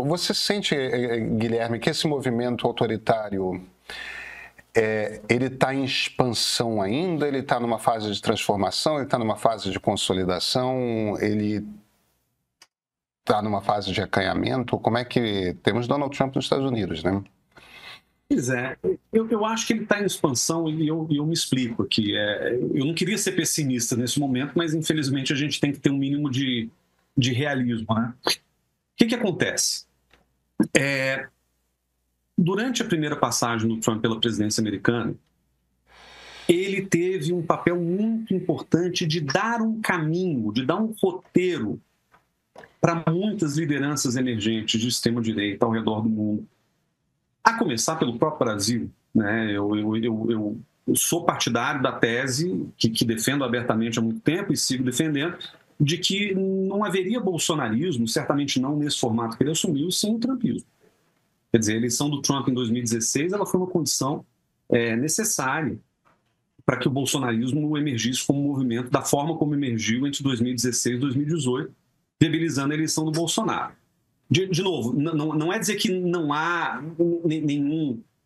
movimento. Você sente, Guilherme, que esse movimento autoritário ele está em expansão ainda? Ele está numa fase de transformação? Ele está numa fase de consolidação? Ele está numa fase de acanhamento? Como é que... Temos Donald Trump nos Estados Unidos, né? Pois é, eu acho que ele está em expansão e eu me explico aqui. Eu não queria ser pessimista nesse momento, mas infelizmente a gente tem que ter um mínimo de realismo, né? O que acontece? Durante a primeira passagem do Trump pela presidência americana, ele teve um papel muito importante de dar um caminho, de dar um roteiro para muitas lideranças emergentes de extrema-direita ao redor do mundo. A começar pelo próprio Brasil, né? Eu sou partidário da tese, que defendo abertamente há muito tempo e sigo defendendo, de que não haveria bolsonarismo, certamente não nesse formato que ele assumiu, sem o trumpismo. Quer dizer, a eleição do Trump em 2016 ela foi uma condição necessária para que o bolsonarismo emergisse como movimento da forma como emergiu entre 2016 e 2018, viabilizando a eleição do Bolsonaro. De novo, não é dizer que não há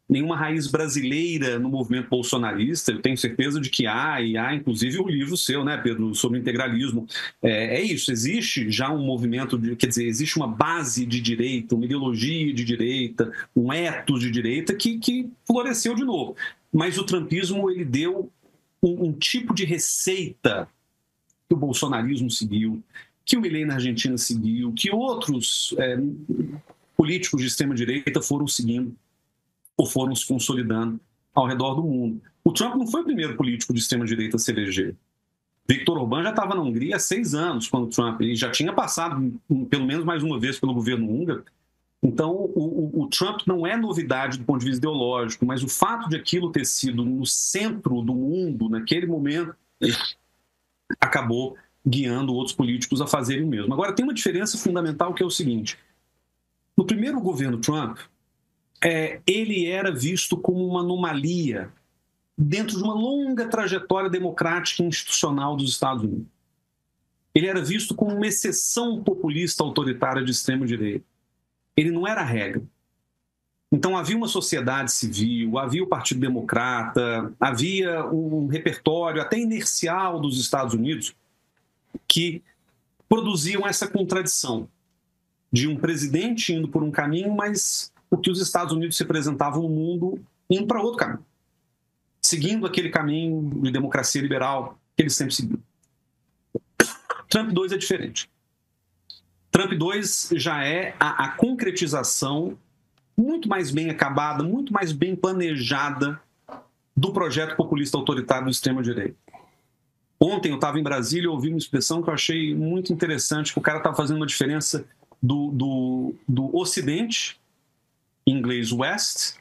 nenhuma raiz brasileira no movimento bolsonarista, eu tenho certeza de que há, e há inclusive o livro seu, né, Pedro, sobre o integralismo. É isso, existe já um movimento, quer dizer, existe uma base de direita, uma ideologia de direita, um ethos de direita que floresceu de novo. Mas o trumpismo, ele deu um tipo de receita que o bolsonarismo seguiu, que o Milei na Argentina seguiu, que outros políticos de extrema-direita foram seguindo ou foram se consolidando ao redor do mundo. O Trump não foi o primeiro político de extrema-direita a se eleger. Viktor Orbán já estava na Hungria há 6 anos, quando o Trump já tinha passado, pelo menos mais uma vez, pelo governo húngaro. Então, o Trump não é novidade do ponto de vista ideológico, mas o fato de aquilo ter sido no centro do mundo, naquele momento, acabou guiando outros políticos a fazerem o mesmo. Agora, tem uma diferença fundamental que é o seguinte. No primeiro governo Trump, ele era visto como uma anomalia dentro de uma longa trajetória democrática e institucional dos Estados Unidos. Ele era visto como uma exceção populista autoritária de extrema-direita. Ele não era a regra. Então, havia uma sociedade civil, havia o Partido Democrata, havia um repertório até inercial dos Estados Unidos que produziam essa contradição de um presidente indo por um caminho, mas o que os Estados Unidos representavam no mundo indo para outro caminho, seguindo aquele caminho de democracia liberal que ele sempre seguiu. Trump 2 é diferente. Trump 2 já é a concretização muito mais bem acabada, muito mais bem planejada do projeto populista autoritário do extrema-direita. Ontem eu estava em Brasília e ouvi uma expressão que eu achei muito interessante, que o cara estava fazendo uma diferença do Ocidente, em inglês West,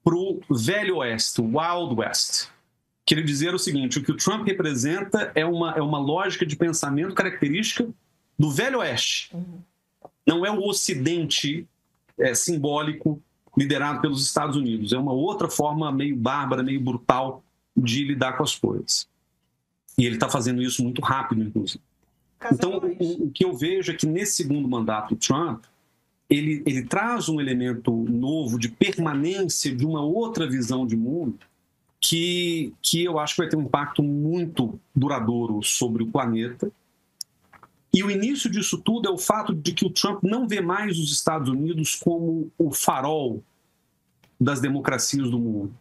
para o Velho Oeste, Wild West. Queria dizer o seguinte, o que o Trump representa é uma lógica de pensamento característica do Velho Oeste. Não é o Ocidente simbólico liderado pelos Estados Unidos. É uma outra forma meio bárbara, meio brutal de lidar com as coisas. E ele está fazendo isso muito rápido, inclusive. Então, o que eu vejo é que nesse segundo mandato do Trump, ele traz um elemento novo de permanência de uma outra visão de mundo que eu acho que vai ter um impacto muito duradouro sobre o planeta. E o início disso tudo é o fato de que o Trump não vê mais os Estados Unidos como o farol das democracias do mundo.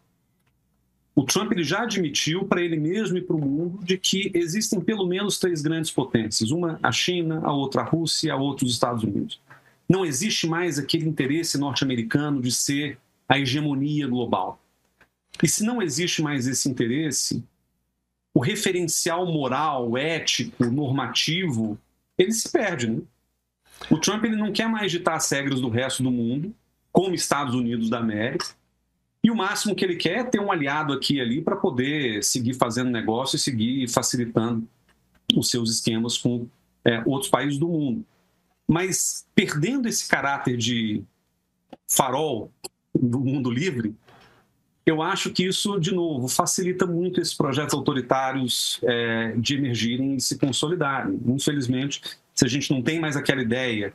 O Trump ele já admitiu para ele mesmo e para o mundo de que existem pelo menos 3 grandes potências. Uma a China, a outra a Rússia e a outra os Estados Unidos. Não existe mais aquele interesse norte-americano de ser a hegemonia global. E se não existe mais esse interesse, o referencial moral, ético, normativo, ele se perde, né? O Trump ele não quer mais ditar as regras do resto do mundo, como Estados Unidos da América, e o máximo que ele quer é ter um aliado aqui e ali para poder seguir fazendo negócio e seguir facilitando os seus esquemas com outros países do mundo. Mas perdendo esse caráter de farol do mundo livre, eu acho que isso, de novo, facilita muito esses projetos autoritários de emergirem e se consolidarem. Infelizmente, se a gente não tem mais aquela ideia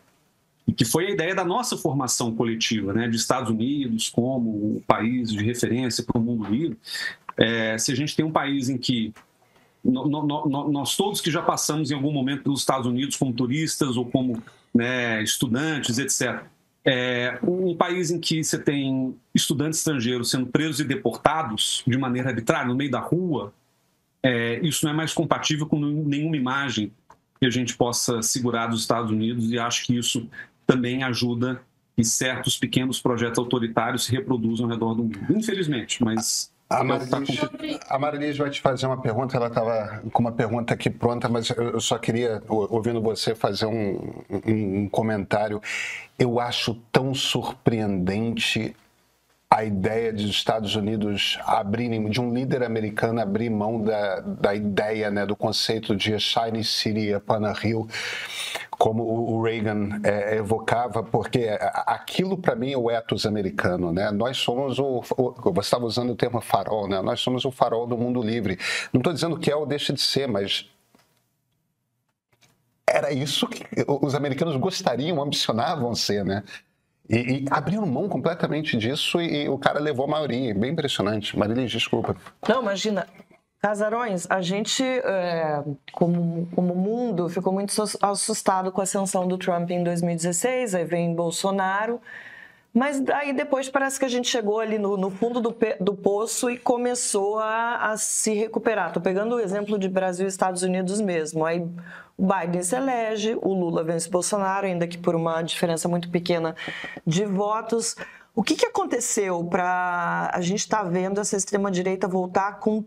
e que foi a ideia da nossa formação coletiva, né, de Estados Unidos como um país de referência para o mundo livre. Se a gente tem um país em que nós todos que já passamos em algum momento pelos Estados Unidos como turistas ou como, né, estudantes, etc., um país em que você tem estudantes estrangeiros sendo presos e deportados de maneira arbitrária, no meio da rua, isso não é mais compatível com nenhuma imagem que a gente possa segurar dos Estados Unidos, e acho que isso também ajuda que certos pequenos projetos autoritários se reproduzam ao redor do mundo. Infelizmente, mas... A Marilis vai te fazer uma pergunta, ela estava com uma pergunta aqui pronta, mas eu só queria, ouvindo você, fazer um comentário. Eu acho tão surpreendente a ideia dos Estados Unidos abrirem, de um líder americano abrir mão da ideia, né, do conceito de a shiny city upon a hill, como o Reagan evocava, porque aquilo para mim é o ethos americano, né? Nós somos você estava usando o termo farol, né? Nós somos o farol do mundo livre. Não estou dizendo que ou deixa de ser, mas era isso que os americanos gostariam, ambicionavam ser, né? E abriram mão completamente disso e o cara levou a maioria. Bem impressionante. Marilis, desculpa. Não, imagina. Casarões, a gente, como mundo, ficou muito assustado com a ascensão do Trump em 2016, aí vem Bolsonaro, mas aí depois parece que a gente chegou ali no fundo do poço e começou a se recuperar. Estou pegando o exemplo de Brasil e Estados Unidos mesmo. Aí o Biden se elege, o Lula vence Bolsonaro, ainda que por uma diferença muito pequena de votos. O que aconteceu para a gente estar vendo essa extrema-direita voltar com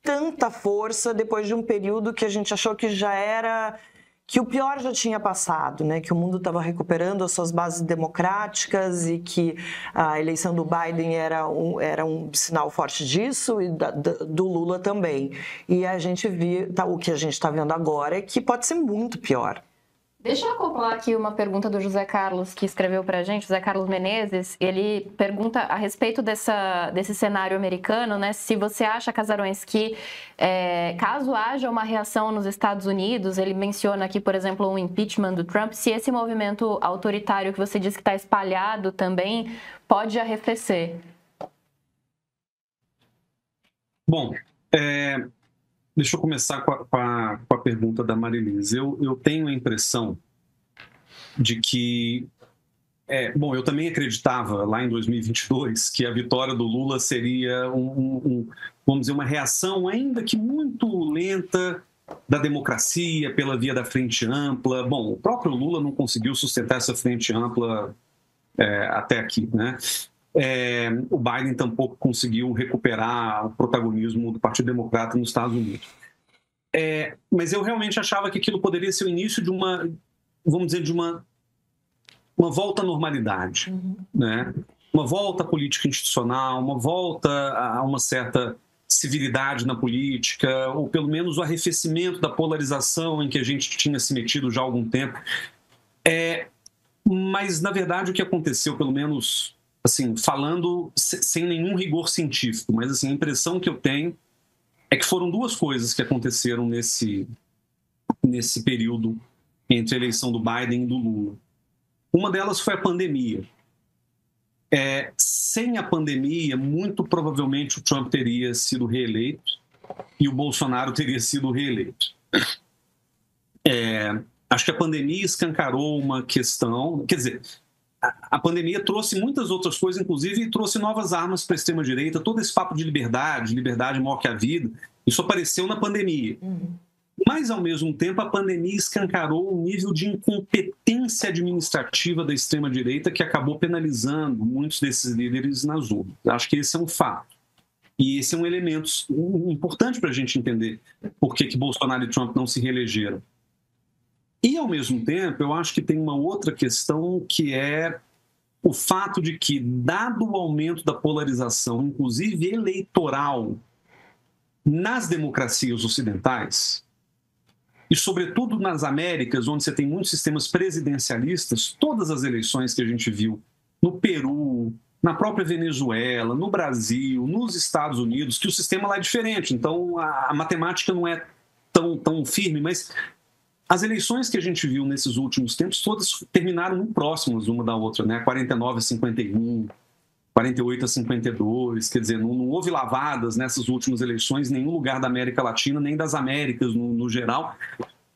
tanta força depois de um período que a gente achou que que o pior já tinha passado, né? Que o mundo estava recuperando as suas bases democráticas e que a eleição do Biden era um sinal forte disso e do Lula também. E a gente viu, o que a gente está vendo agora é que pode ser muito pior. Deixa eu acoplar aqui uma pergunta do José Carlos, que escreveu para a gente, José Carlos Menezes. Ele pergunta a respeito desse cenário americano, né? Se você acha, Casarões, que caso haja uma reação nos Estados Unidos, ele menciona aqui, por exemplo, um impeachment do Trump, se esse movimento autoritário que você disse que está espalhado também pode arrefecer. Bom, deixa eu começar com a pergunta da Marilis. Eu tenho a impressão de que... bom, eu também acreditava lá em 2022 que a vitória do Lula seria vamos dizer, uma reação ainda que muito lenta da democracia pela via da frente ampla. Bom, o próprio Lula não conseguiu sustentar essa frente ampla até aqui, né? O Biden tampouco conseguiu recuperar o protagonismo do Partido Democrata nos Estados Unidos. Mas eu realmente achava que aquilo poderia ser o início de vamos dizer, de uma volta à normalidade, né? Uma volta à política institucional, uma volta a uma certa civilidade na política, ou pelo menos o arrefecimento da polarização em que a gente tinha se metido já há algum tempo. Mas, na verdade, o que aconteceu, pelo menos... assim, falando sem nenhum rigor científico, mas assim, a impressão que eu tenho é que foram duas coisas que aconteceram nesse período entre a eleição do Biden e do Lula. Uma delas foi a pandemia. Sem a pandemia, muito provavelmente o Trump teria sido reeleito e o Bolsonaro teria sido reeleito. Acho que a pandemia escancarou uma questão, quer dizer... A pandemia trouxe muitas outras coisas, inclusive trouxe novas armas para a extrema-direita. Todo esse papo de liberdade maior que a vida, isso apareceu na pandemia. Mas, ao mesmo tempo, a pandemia escancarou um nível de incompetência administrativa da extrema-direita que acabou penalizando muitos desses líderes nas urnas. Acho que esse é um fato. E esse é um elemento importante para a gente entender por que Bolsonaro e Trump não se reelegeram. E, ao mesmo tempo, eu acho que tem uma outra questão que é o fato de que, dado o aumento da polarização, inclusive eleitoral, nas democracias ocidentais, e sobretudo nas Américas, onde você tem muitos sistemas presidencialistas, todas as eleições que a gente viu no Peru, na própria Venezuela, no Brasil, nos Estados Unidos, que o sistema lá é diferente, então a matemática não é tão firme, mas... as eleições que a gente viu nesses últimos tempos, todas terminaram muito próximas uma da outra, né? 49 a 51, 48 a 52, quer dizer, não houve lavadas nessas últimas eleições em nenhum lugar da América Latina, nem das Américas no geral,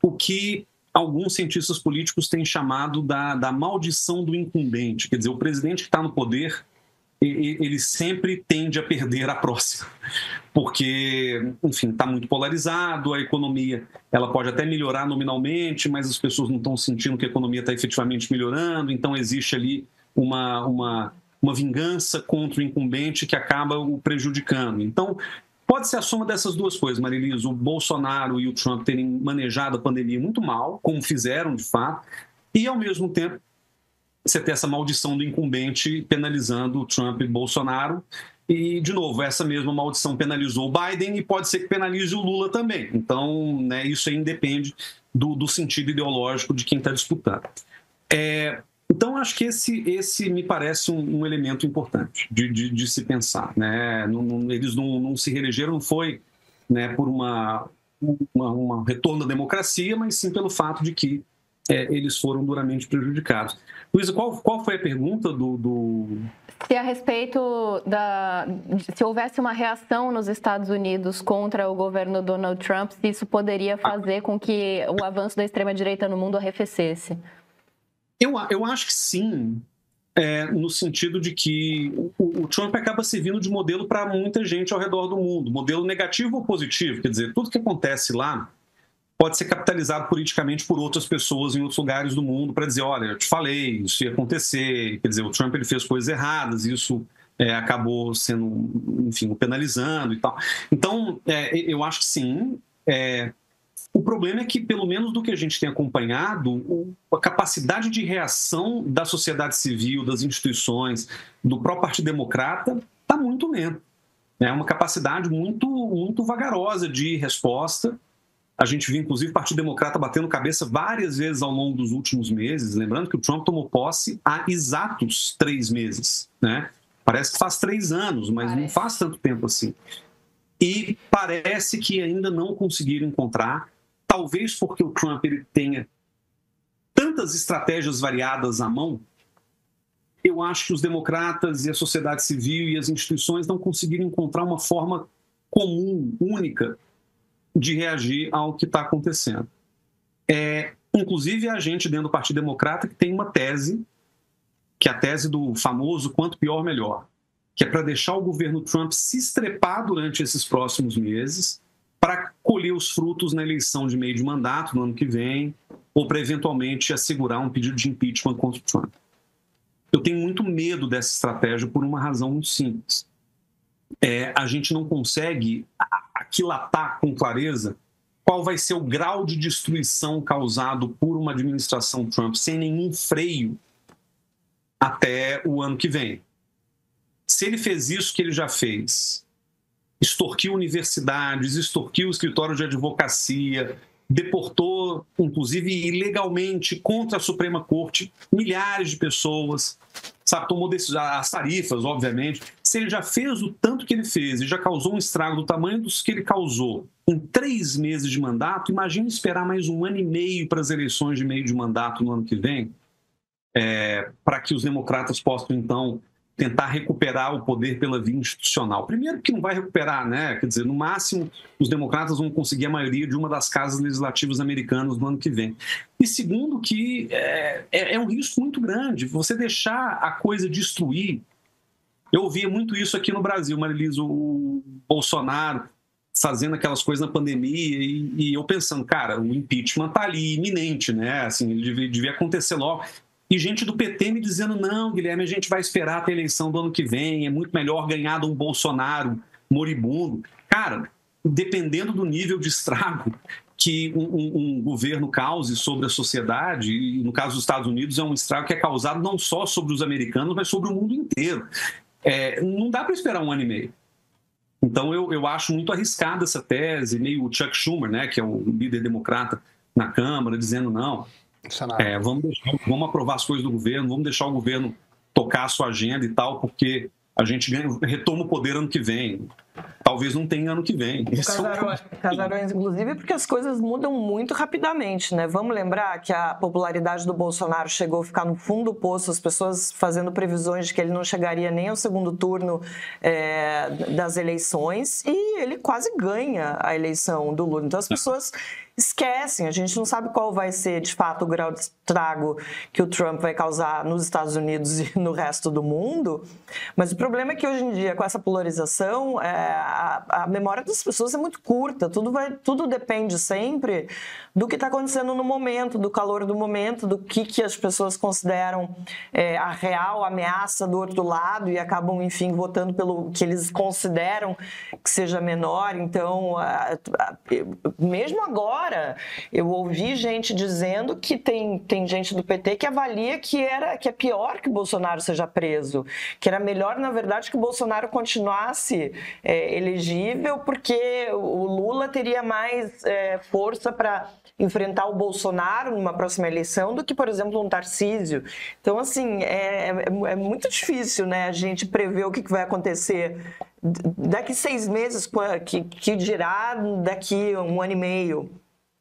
o que alguns cientistas políticos têm chamado da maldição do incumbente, quer dizer, o presidente que está no poder, ele sempre tende a perder a próxima, porque, enfim, está muito polarizado, a economia ela pode até melhorar nominalmente, mas as pessoas não estão sentindo que a economia está efetivamente melhorando, então existe ali uma vingança contra o incumbente que acaba o prejudicando. Então, pode ser a soma dessas duas coisas, Marilisa, o Bolsonaro e o Trump terem manejado a pandemia muito mal, como fizeram de fato, e ao mesmo tempo você ter essa maldição do incumbente penalizando o Trump e Bolsonaro. E, de novo, essa mesma maldição penalizou o Biden e pode ser que penalize o Lula também. Então, né, isso aí independe do sentido ideológico de quem está disputando. Então, acho que esse me parece um elemento importante de se pensar. Né? Eles não se reelegeram, não foi, né, por um retorno da democracia, mas sim pelo fato de que eles foram duramente prejudicados. Luísa, qual foi a pergunta Se a respeito se houvesse uma reação nos Estados Unidos contra o governo Donald Trump, se isso poderia fazer com que o avanço da extrema-direita no mundo arrefecesse? Eu acho que sim, no sentido de que o Trump acaba servindo de modelo para muita gente ao redor do mundo, modelo negativo ou positivo, quer dizer, tudo que acontece lá pode ser capitalizado politicamente por outras pessoas em outros lugares do mundo para dizer, olha, eu te falei, isso ia acontecer, quer dizer, o Trump ele fez coisas erradas, isso acabou sendo, enfim, o penalizando e tal. Então, eu acho que sim. O problema é que, pelo menos do que a gente tem acompanhado, a capacidade de reação da sociedade civil, das instituições, do próprio Partido Democrata, está muito lenta. É uma capacidade muito, muito vagarosa de resposta. A gente viu, inclusive, o Partido Democrata batendo cabeça várias vezes ao longo dos últimos meses. Lembrando que o Trump tomou posse há exatos 3 meses. Né? Parece que faz 3 anos, mas não faz tanto tempo assim. E parece que ainda não conseguiram encontrar, talvez porque o Trump ele tenha tantas estratégias variadas à mão, eu acho que os democratas e a sociedade civil e as instituições não conseguiram encontrar uma forma comum, única, de reagir ao que está acontecendo. Inclusive, a gente dentro do Partido Democrata que tem uma tese, que é a tese do famoso quanto pior, melhor, que é para deixar o governo Trump se estrepar durante esses próximos meses para colher os frutos na eleição de meio de mandato no ano que vem ou para eventualmente assegurar um pedido de impeachment contra o Trump. Eu tenho muito medo dessa estratégia por uma razão muito simples. A gente não consegue aquilatar com clareza qual vai ser o grau de destruição causado por uma administração Trump sem nenhum freio até o ano que vem. Se ele fez isso que ele já fez, extorquiu universidades, extorquiu o escritório de advocacia, deportou, inclusive ilegalmente, contra a Suprema Corte, milhares de pessoas, sabe, tomou as tarifas, obviamente. Se ele já fez o tanto que ele fez e já causou um estrago do tamanho dos que ele causou em 3 meses de mandato, imagine esperar mais 1 ano e meio para as eleições de meio de mandato no ano que vem, para que os democratas possam, então, tentar recuperar o poder pela via institucional. Primeiro que não vai recuperar, né? Quer dizer, no máximo, os democratas vão conseguir a maioria de uma das casas legislativas americanas no ano que vem. E segundo que é um risco muito grande. Você deixar a coisa destruir. Eu ouvia muito isso aqui no Brasil, Marilisa, o Bolsonaro fazendo aquelas coisas na pandemia e eu pensando, cara, o impeachment está ali, iminente, né? Assim, ele devia acontecer logo. E gente do PT me dizendo, não, Guilherme, a gente vai esperar até a eleição do ano que vem, é muito melhor ganhar de um Bolsonaro moribundo. Cara, dependendo do nível de estrago que um governo cause sobre a sociedade, e no caso dos Estados Unidos é um estrago que é causado não só sobre os americanos, mas sobre o mundo inteiro. Não dá para esperar 1 ano e meio. Então eu acho muito arriscada essa tese, meio o Chuck Schumer, né, que é o líder democrata na Câmara, dizendo não, vamos aprovar as coisas do governo, vamos deixar o governo tocar a sua agenda e tal, porque a gente retoma o poder ano que vem. talvez não tenha ano que vem. Casarões, inclusive, porque as coisas mudam muito rapidamente, né? Vamos lembrar que a popularidade do Bolsonaro chegou a ficar no fundo do poço, as pessoas fazendo previsões de que ele não chegaria nem ao segundo turno das eleições, e ele quase ganha a eleição do Lula. Então as pessoas esquecem, a gente não sabe qual vai ser, de fato, o grau de estrago que o Trump vai causar nos Estados Unidos e no resto do mundo, mas o problema é que hoje em dia, com essa polarização, a memória das pessoas é muito curta, tudo depende sempre do que está acontecendo no momento, do calor do momento, do que as pessoas consideram a real ameaça do outro lado e acabam, enfim, votando pelo que eles consideram que seja menor. Então, mesmo agora, eu ouvi gente dizendo que tem gente do PT que avalia que é pior que o Bolsonaro seja preso, que era melhor, na verdade, que o Bolsonaro continuasse elegível, porque o Lula teria mais força para enfrentar o Bolsonaro numa próxima eleição do que, por exemplo, um Tarcísio. Então, assim, é muito difícil, né, a gente prever o que vai acontecer daqui 6 meses, que dirá daqui 1 ano e meio,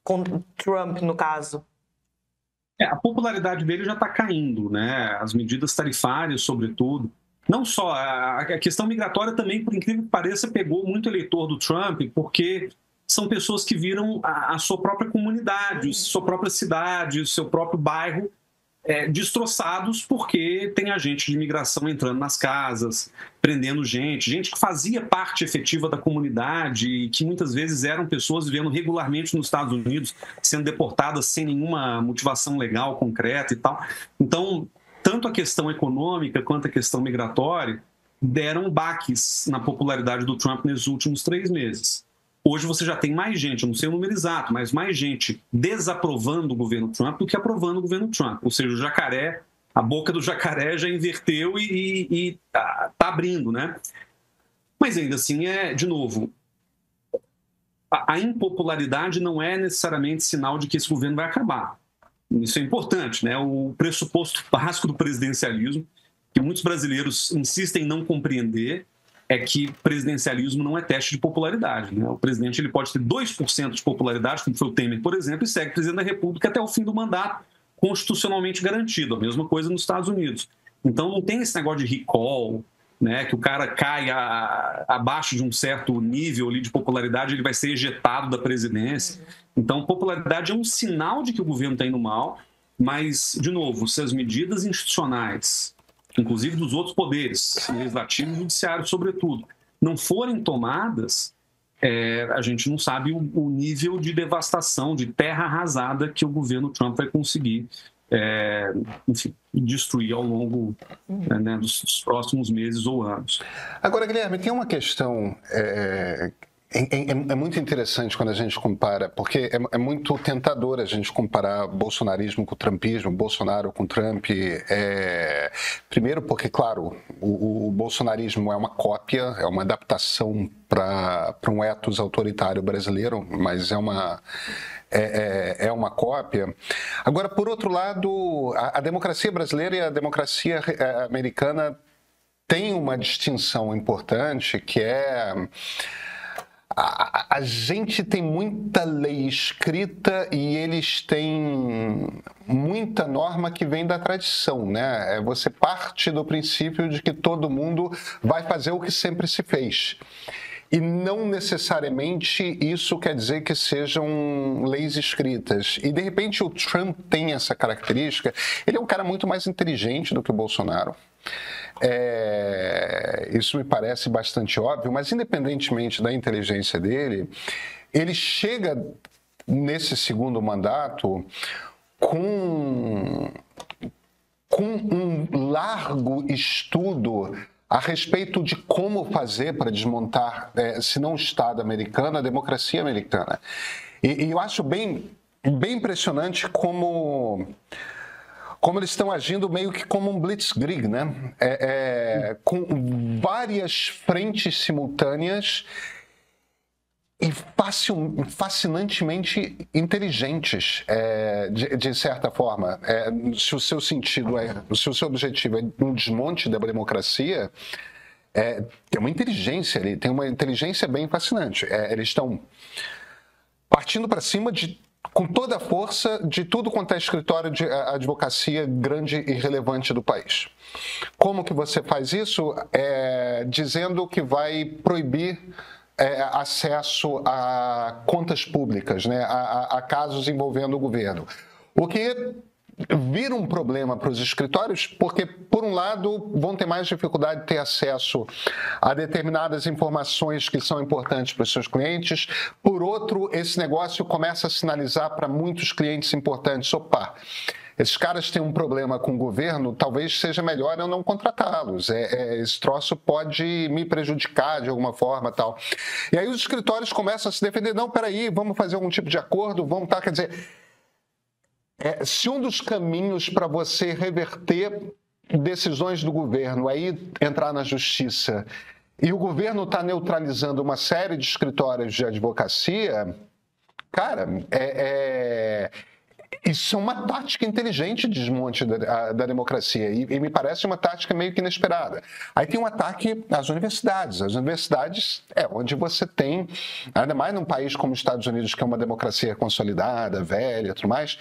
com Trump, no caso. A popularidade dele já está caindo, né? As medidas tarifárias, sobretudo. Não só, a questão migratória também, por incrível que pareça, pegou muito eleitor do Trump, porque são pessoas que viram a sua própria comunidade, sua própria cidade, o seu próprio bairro destroçados porque tem agente de imigração entrando nas casas, prendendo gente que fazia parte efetiva da comunidade e que muitas vezes eram pessoas vivendo regularmente nos Estados Unidos, sendo deportadas sem nenhuma motivação legal concreta e tal. Então, tanto a questão econômica quanto a questão migratória deram baques na popularidade do Trump nesses últimos 3 meses. Hoje você já tem mais gente, eu não sei o número exato, mas mais gente desaprovando o governo Trump do que aprovando o governo Trump. Ou seja, o jacaré, a boca do jacaré já inverteu e tá abrindo, né? Mas ainda assim, de novo, a impopularidade não é necessariamente sinal de que esse governo vai acabar. Isso é importante, né? O pressuposto básico do presidencialismo, que muitos brasileiros insistem em não compreender, é que presidencialismo não é teste de popularidade, né? O presidente ele pode ter 2% de popularidade, como foi o Temer, por exemplo, e segue presidente da República até o fim do mandato, constitucionalmente garantido. A mesma coisa nos Estados Unidos. Então não tem esse negócio de recall, né, que o cara cai abaixo de um certo nível ali de popularidade, ele vai ser ejetado da presidência. Então popularidade é um sinal de que o governo está indo mal, mas, de novo, se as medidas institucionais, inclusive dos outros poderes, legislativo e judiciário, sobretudo, não forem tomadas, a gente não sabe o nível de devastação, de terra arrasada que o governo Trump vai conseguir, enfim, destruir ao longo dos próximos meses ou anos. Agora, Guilherme, tem uma questão muito interessante quando a gente compara, porque é muito tentador a gente comparar bolsonarismo com trumpismo, Bolsonaro com Trump. Primeiro porque, claro, o bolsonarismo é uma cópia, é uma adaptação para um ethos autoritário brasileiro, mas é uma cópia. Agora, por outro lado, a democracia brasileira e a democracia americana têm uma distinção importante, que é... A gente tem muita lei escrita e eles têm muita norma que vem da tradição, né? Você parte do princípio de que todo mundo vai fazer o que sempre se fez. E não necessariamente isso quer dizer que sejam leis escritas. E, de repente, o Trump tem essa característica. Ele é um cara muito mais inteligente do que o Bolsonaro. Isso me parece bastante óbvio, mas independentemente da inteligência dele, ele chega nesse segundo mandato com um largo estudo a respeito de como fazer para desmontar, se não o Estado americano, a democracia americana. E eu acho bem impressionante como eles estão agindo meio que como um blitzkrieg, né? Com várias frentes simultâneas e fascinantemente inteligentes, de certa forma. Se o seu objetivo é um desmonte da democracia, tem uma inteligência ali, tem uma inteligência bem fascinante. Eles estão partindo para cima com toda a força de tudo quanto é escritório de advocacia grande e relevante do país. Como que você faz isso? Dizendo que vai proibir acesso a contas públicas, né, a casos envolvendo o governo. O que vira um problema para os escritórios, porque, por um lado, vão ter mais dificuldade de ter acesso a determinadas informações que são importantes para os seus clientes. Por outro, esse negócio começa a sinalizar para muitos clientes importantes: opa, esses caras têm um problema com o governo, talvez seja melhor eu não contratá-los. Esse troço pode me prejudicar de alguma forma, tal. E aí os escritórios começam a se defender: não, peraí, vamos fazer algum tipo de acordo, vamos, tá, quer dizer... se um dos caminhos para você reverter decisões do governo é entrar na justiça, e o governo está neutralizando uma série de escritórios de advocacia, cara, isso é uma tática inteligente de desmonte da democracia, e me parece uma tática meio que inesperada. Aí tem um ataque às universidades. As universidades é onde você tem, ainda mais num país como os Estados Unidos, que é uma democracia consolidada, velha e tudo mais.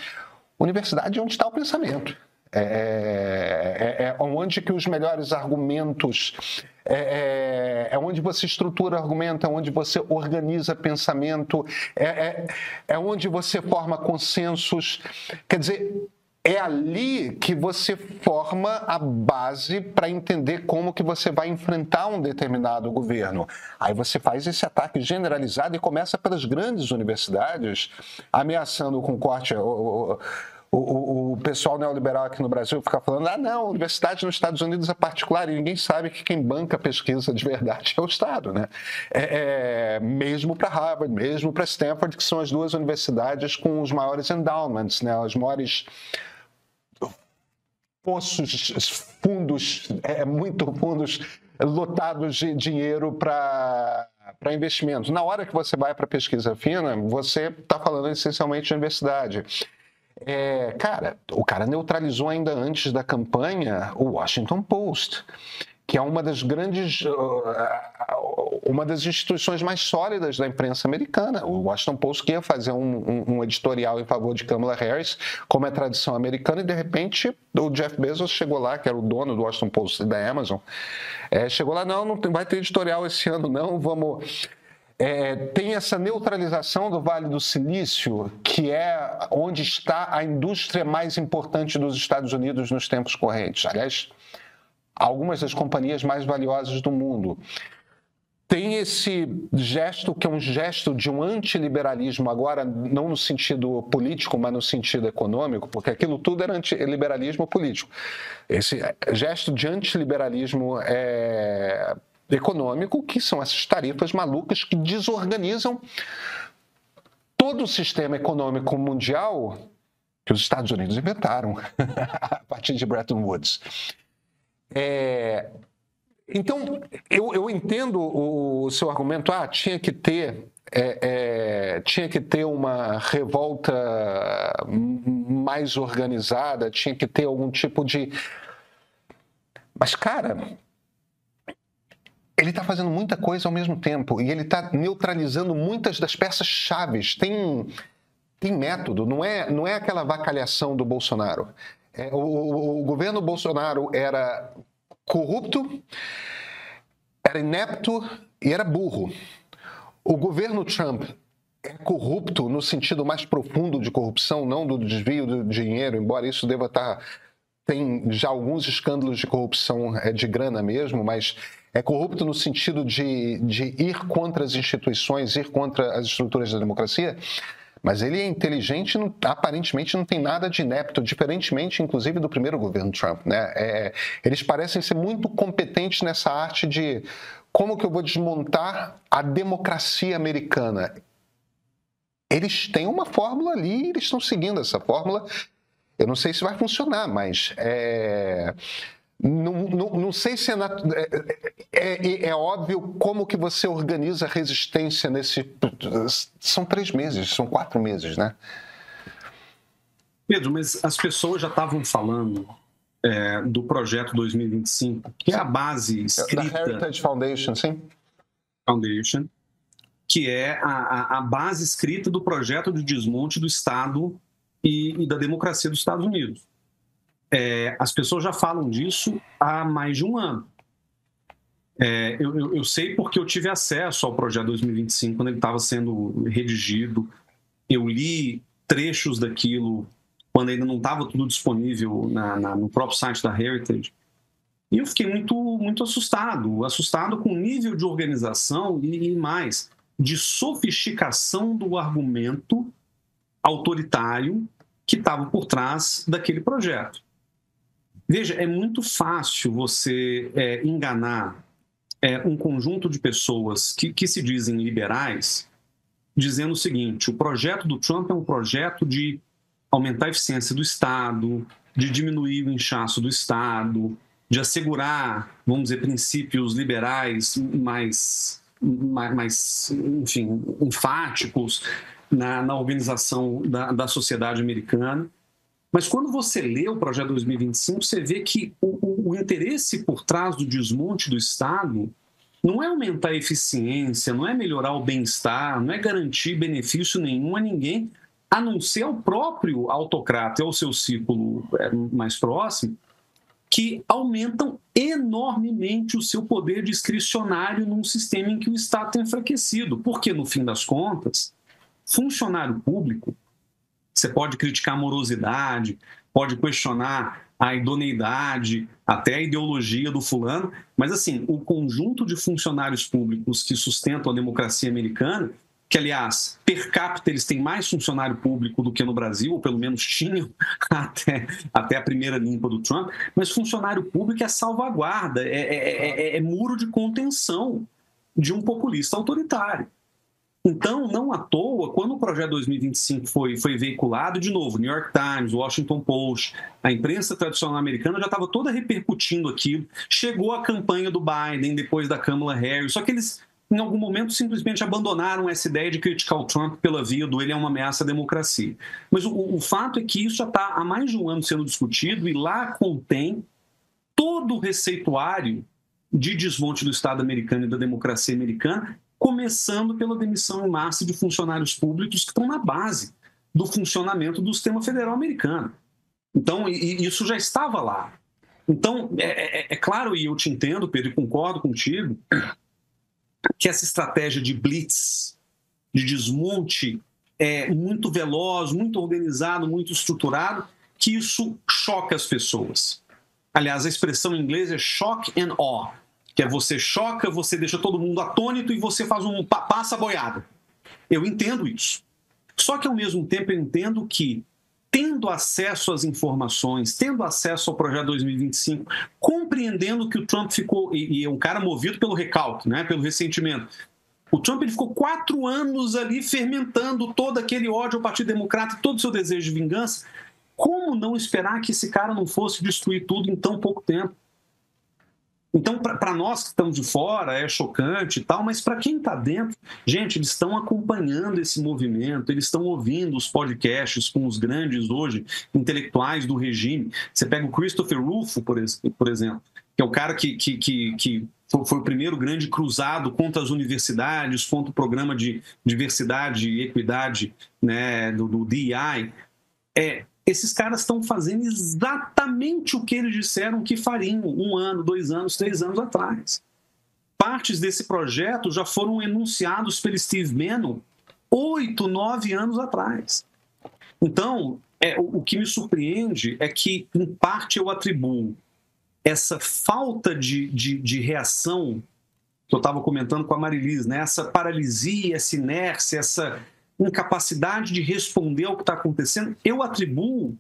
Universidade é onde está o pensamento. É onde que os melhores argumentos... É onde você estrutura argumento, é onde você organiza pensamento, é onde você forma consensos. Quer dizer, é ali que você forma a base para entender como que você vai enfrentar um determinado governo. Aí você faz esse ataque generalizado e começa pelas grandes universidades, ameaçando com corte... O pessoal neoliberal aqui no Brasil fica falando: ah, não, a universidade nos Estados Unidos é particular, e ninguém sabe que quem banca a pesquisa de verdade é o Estado, né? Mesmo para Harvard, mesmo para Stanford, que são as duas universidades com os maiores endowments, né? Os maiores fundos lotados de dinheiro para investimentos. Na hora que você vai para pesquisa fina, você está falando essencialmente de universidade. Cara, o cara neutralizou ainda antes da campanha o Washington Post, que é uma das instituições mais sólidas da imprensa americana. O Washington Post ia fazer um editorial em favor de Kamala Harris, como é tradição americana, e de repente o Jeff Bezos chegou lá, que era o dono do Washington Post e da Amazon, chegou lá: não vai ter editorial esse ano, não, vamos... tem essa neutralização do Vale do Silício, que é onde está a indústria mais importante dos Estados Unidos nos tempos correntes. Aliás, algumas das companhias mais valiosas do mundo. Tem esse gesto, que é um gesto de um antiliberalismo, agora não no sentido político, mas no sentido econômico, porque aquilo tudo era antiliberalismo político. Esse gesto de antiliberalismo econômico, que são essas tarifas malucas que desorganizam todo o sistema econômico mundial que os Estados Unidos inventaram a partir de Bretton Woods. Então, eu entendo o seu argumento: tinha que ter uma revolta mais organizada, tinha que ter algum tipo de... Mas, cara... ele está fazendo muita coisa ao mesmo tempo e ele está neutralizando muitas das peças chaves. Tem método, não é aquela avacalhação do Bolsonaro. O governo Bolsonaro era corrupto, era inepto e era burro. O governo Trump é corrupto no sentido mais profundo de corrupção, não do desvio do dinheiro, embora isso deva estar... Tem já alguns escândalos de corrupção de grana mesmo, mas é corrupto no sentido de ir contra as instituições, ir contra as estruturas da democracia. Mas ele é inteligente, aparentemente não tem nada de inepto, diferentemente, inclusive, do primeiro governo Trump, né? Eles parecem ser muito competentes nessa arte de como que eu vou desmontar a democracia americana. Eles têm uma fórmula ali, eles estão seguindo essa fórmula. Eu não sei se vai funcionar, mas não sei se é óbvio como que você organiza a resistência nesse... São 3 meses, são 4 meses, né? Pedro, mas as pessoas já estavam falando do projeto 2025, que é a base escrita... Da Heritage Foundation, sim. Foundation, que é a base escrita do projeto de desmonte do Estado e da democracia dos Estados Unidos. As pessoas já falam disso há mais de um ano. Eu sei porque eu tive acesso ao projeto 2025 quando ele estava sendo redigido. Eu li trechos daquilo quando ainda não estava tudo disponível no próprio site da Heritage. E eu fiquei muito assustado com o nível de organização e mais, de sofisticação do argumento autoritário que estava por trás daquele projeto. Veja, é muito fácil você enganar um conjunto de pessoas que se dizem liberais, dizendo o seguinte: o projeto do Trump é um projeto de aumentar a eficiência do Estado, de diminuir o inchaço do Estado, de assegurar, vamos dizer, princípios liberais mais enfim, enfáticos na organização da sociedade americana. Mas quando você lê o projeto 2025, você vê que o interesse por trás do desmonte do Estado não é aumentar a eficiência, não é melhorar o bem-estar, não é garantir benefício nenhum a ninguém, a não ser ao próprio autocrata e ao seu círculo mais próximo, que aumentam enormemente o seu poder discricionário num sistema em que o Estado tem enfraquecido. Porque, no fim das contas, funcionário público, você pode criticar a morosidade, pode questionar a idoneidade, até a ideologia do fulano, mas, assim, o conjunto de funcionários públicos que sustentam a democracia americana, que, aliás, per capita eles têm mais funcionário público do que no Brasil, ou pelo menos tinham até a primeira limpa do Trump, mas funcionário público é salvaguarda, é muro de contenção de um populista autoritário. Então, não à toa, quando o projeto 2025 foi veiculado, de novo, New York Times, Washington Post, a imprensa tradicional americana já estava toda repercutindo aquilo. Chegou a campanha do Biden, depois da Kamala Harris, só que eles, em algum momento, simplesmente abandonaram essa ideia de criticar o Trump pela via do ele é uma ameaça à democracia. Mas o fato é que isso já está há mais de um ano sendo discutido e lá contém todo o receituário de desmonte do Estado americano e da democracia americana, começando pela demissão em massa de funcionários públicos que estão na base do funcionamento do sistema federal americano. Então, isso já estava lá. Então, é claro, e eu te entendo, Pedro, e concordo contigo, que essa estratégia de blitz, de desmonte, é muito veloz, muito organizado, muito estruturado, que isso choca as pessoas. Aliás, a expressão em inglês é shock and awe, que é você choca, você deixa todo mundo atônito e você faz passa a boiada. Eu entendo isso. Só que, ao mesmo tempo, eu entendo que, tendo acesso às informações, tendo acesso ao projeto 2025, compreendendo que o Trump ficou, e é um cara movido pelo recalque, né, pelo ressentimento. O Trump ele ficou 4 anos ali fermentando todo aquele ódio ao Partido Democrata, todo o seu desejo de vingança. Como não esperar que esse cara não fosse destruir tudo em tão pouco tempo? Então, para nós que estamos de fora, é chocante e tal, mas para quem está dentro, gente, eles estão acompanhando esse movimento, eles estão ouvindo os podcasts com os grandes, hoje, intelectuais do regime. Você pega o Christopher Rufo, por exemplo, que é o cara que foi o primeiro grande cruzado contra as universidades, contra o programa de diversidade e equidade, né, do DEI. Esses caras estão fazendo exatamente o que eles disseram que fariam 1 ano, 2 anos, 3 anos atrás. Partes desse projeto já foram enunciados pelo Steve Bannon 8, 9 anos atrás. Então, o que me surpreende é que, em parte, eu atribuo essa falta de reação que eu estava comentando com a Marilis, né? Essa paralisia, essa inércia, essa incapacidade de responder ao que está acontecendo, eu atribuo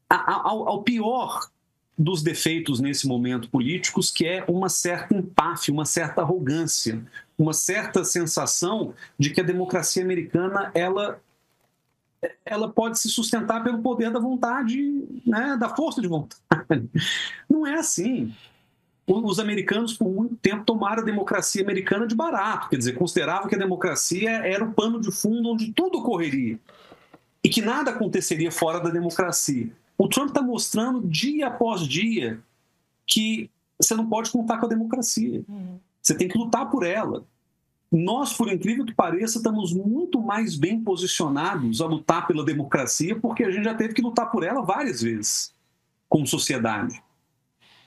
ao pior dos defeitos nesse momento políticos, que é uma certa empáfia, uma certa arrogância, uma certa sensação de que a democracia americana ela pode se sustentar pelo poder da vontade, né, da força de vontade. Não é assim. Os americanos, por muito tempo, tomaram a democracia americana de barato, quer dizer, consideravam que a democracia era o pano de fundo onde tudo ocorreria e que nada aconteceria fora da democracia. O Trump está mostrando dia após dia que você não pode contar com a democracia. Você tem que lutar por ela. Nós, por incrível que pareça, estamos muito mais bem posicionados a lutar pela democracia porque a gente já teve que lutar por ela várias vezes, como sociedade.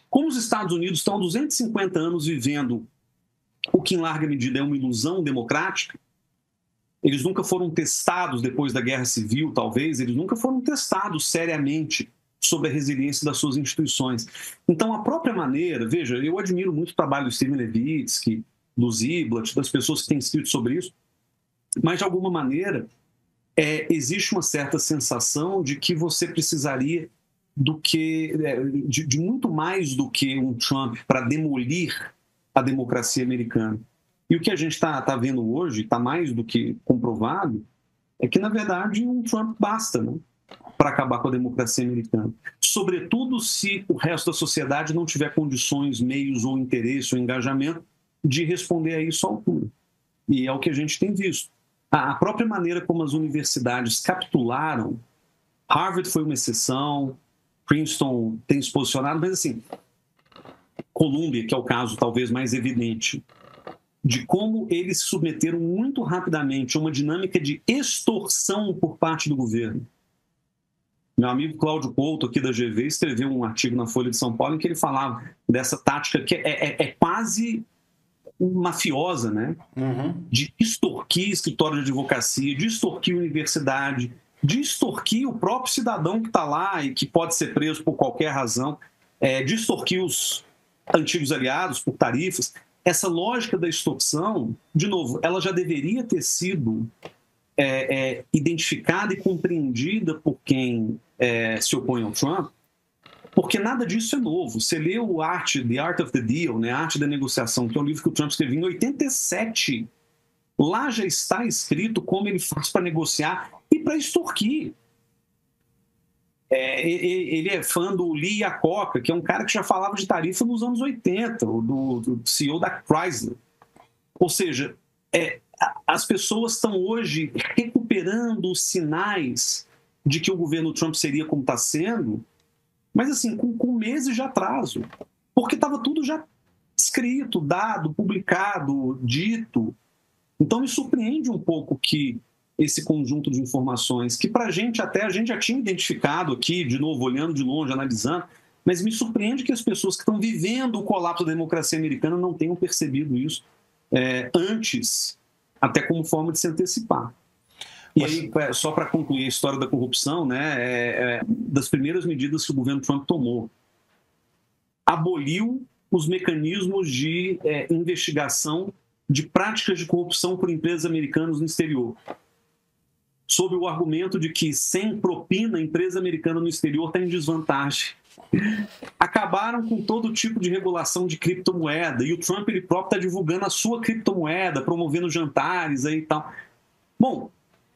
Como os Estados Unidos estão há 250 anos vivendo o que, em larga medida, é uma ilusão democrática, eles nunca foram testados depois da Guerra Civil, talvez, eles nunca foram testados seriamente sobre a resiliência das suas instituições. Então, a própria maneira, veja, eu admiro muito o trabalho do Steven Levitsky, do Ziblatt, das pessoas que têm escrito sobre isso, mas, de alguma maneira, existe uma certa sensação de que você precisaria de muito mais do que um Trump para demolir a democracia americana. E o que a gente está vendo hoje, está mais do que comprovado, é que, na verdade, um Trump basta, né, para acabar com a democracia americana. Sobretudo se o resto da sociedade não tiver condições, meios ou interesse ou engajamento de responder a isso à altura. E é o que a gente tem visto. A própria maneira como as universidades capitularam, Harvard foi uma exceção, Princeton tem se posicionado, mas assim, Columbia, que é o caso talvez mais evidente, de como eles se submeteram muito rapidamente a uma dinâmica de extorsão por parte do governo. Meu amigo Cláudio Couto, aqui da GV, escreveu um artigo na Folha de São Paulo em que ele falava dessa tática que é quase mafiosa, né? De extorquir escritório de advocacia, de extorquir universidade, de extorquir o próprio cidadão que está lá e que pode ser preso por qualquer razão, de extorquir os antigos aliados por tarifas. Essa lógica da extorsão, de novo, ela já deveria ter sido identificada e compreendida por quem se opõe ao Trump, porque nada disso é novo. Você lê o The Art of the Deal, né, a Arte da Negociação, que é um livro que o Trump escreveu em 87. Lá já está escrito como ele faz para negociar e para extorquir. Ele é fã do Lee Iacocca, que é um cara que já falava de tarifa nos anos 80, do CEO da Chrysler. Ou seja, as pessoas estão hoje recuperando os sinais de que o governo Trump seria como está sendo, mas assim, com meses de atraso, porque estava tudo já escrito, dado, publicado, dito. Então me surpreende um pouco que esse conjunto de informações, que para a gente já tinha identificado aqui, de novo, olhando de longe, analisando, mas me surpreende que as pessoas que estão vivendo o colapso da democracia americana não tenham percebido isso antes, até como forma de se antecipar. E aí, só para concluir a história da corrupção, né, das primeiras medidas que o governo Trump tomou, aboliu os mecanismos de investigação de práticas de corrupção por empresas americanas no exterior, sob o argumento de que, sem propina, a empresa americana no exterior está em desvantagem. Acabaram com todo tipo de regulação de criptomoeda, e o Trump ele próprio está divulgando a sua criptomoeda, promovendo jantares aí e tal. Bom,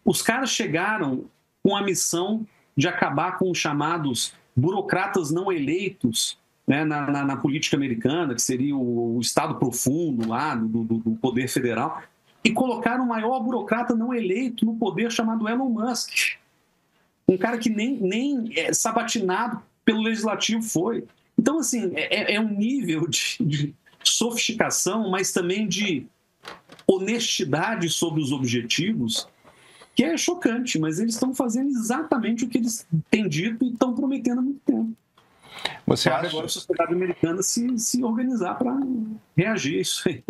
os caras chegaram com a missão de acabar com os chamados burocratas não eleitos, né, na política americana, que seria o Estado profundo lá do poder federal, e colocaram o maior burocrata não eleito no poder, chamado Elon Musk. Um cara que nem sabatinado pelo legislativo foi. Então, assim, é um nível de sofisticação, mas também de honestidade sobre os objetivos, que é chocante, mas eles estão fazendo exatamente o que eles têm dito e estão prometendo há muito tempo. Você Cabe acha... agora a sociedade americana se organizar para reagir a isso aí.